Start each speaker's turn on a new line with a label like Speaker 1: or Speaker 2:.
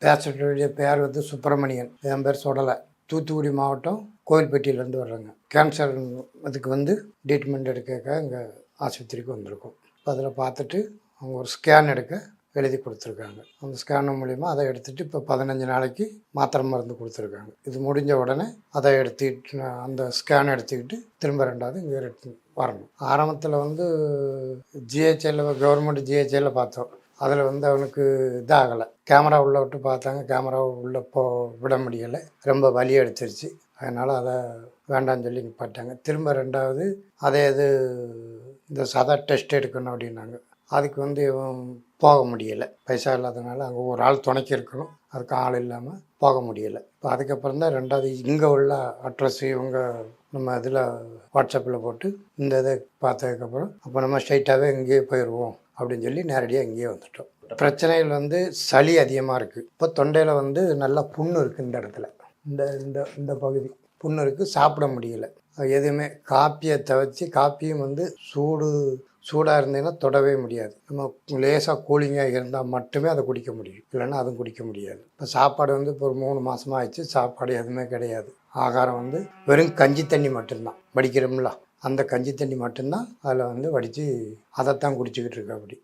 Speaker 1: பேஷண்ட்டுடைய பேர் வந்து சுப்பிரமணியன், என் பேர் சுடலை. தூத்துக்குடி மாவட்டம் கோவில்பட்டியிலேருந்து வர்றேங்க. கேன்சர் அதுக்கு வந்து ட்ரீட்மெண்ட் எடுக்க இங்கே ஆஸ்பத்திரிக்கு வந்திருக்கோம். இப்போ அதில் பார்த்துட்டு அவங்க ஒரு ஸ்கேன் எடுக்க எழுதி கொடுத்துருக்காங்க. அந்த ஸ்கேன் மூலிமா அதை எடுத்துகிட்டு இப்போ 15 நாளைக்கு மாத்திரை மருந்து கொடுத்துருக்காங்க. இது முடிஞ்ச உடனே அதை எடுத்துக்கிட்டு அந்த ஸ்கேன் எடுத்துக்கிட்டு திரும்ப 2வது இங்கே வரணும். ஆரம்பத்தில் வந்து ஜிஹெச்எல் கவர்மெண்ட் ஜிஹெச்எல்ல பார்த்தோம். அதில் வந்து அவனுக்கு இதாகலை. கேமரா உள்ளே விட்டு பார்த்தாங்க, கேமரா உள்ளே விட முடியலை, ரொம்ப வலி எடுத்துருச்சு. அதனால் அதை வேண்டான்னு சொல்லி நிப்பாட்டாங்க. திரும்ப 2வது அதே இது இந்த சாதா டெஸ்ட் எடுக்கணும் அப்படின்னாங்க. அதுக்கு வந்து இவன் போக முடியலை, பைசா இல்லாதனால. அங்கே ஒரு ஆள் துணைக்கி இருக்கணும், அதுக்கு ஆள் இல்லாமல் போக முடியலை. இப்போ அதுக்கப்புறம் தான் 2வது இங்கே உள்ள அட்ரஸ் இவங்க நம்ம இதில் வாட்ஸ்அப்பில் போட்டு இந்த இதை பார்த்ததுக்கப்புறம் அப்போ நம்ம ஸ்ட்ரைட்டாகவே இங்கேயே போயிடுவோம் அப்படின்னு சொல்லி நேரடியாக இங்கேயே வந்துட்டோம். பிரச்சனைகள் வந்து சளி அதிகமாக இருக்குது. இப்போ தொண்டையில் வந்து நல்லா புண்ணு இருக்குது. இந்த இடத்துல இந்த இந்த இந்த பகுதி புண்ணு இருக்குது, சாப்பிட முடியலை. எதுவுமே காப்பியை தவிர்த்து, காப்பியும் வந்து சூடாக இருந்ததுன்னா தொடவே முடியாது. நம்ம லேசாக கூலிங்காக இருந்தால் மட்டுமே அதை குடிக்க முடியும், இல்லைன்னா அதுவும் குடிக்க முடியாது. இப்போ சாப்பாடு வந்து இப்போ ஒரு 3 மாதமாக ஆயிடுச்சு, சாப்பாடு எதுவுமே கிடையாது. ஆகாரம் வந்து வெறும் கஞ்சி தண்ணி மட்டும்தான் வடிக்கிறோம்ல, அந்த கஞ்சி தண்ணி மட்டும்தான் அதில் வந்து வடித்து அதைத்தான் குடிச்சிக்கிட்டு இருக்கா. அப்படி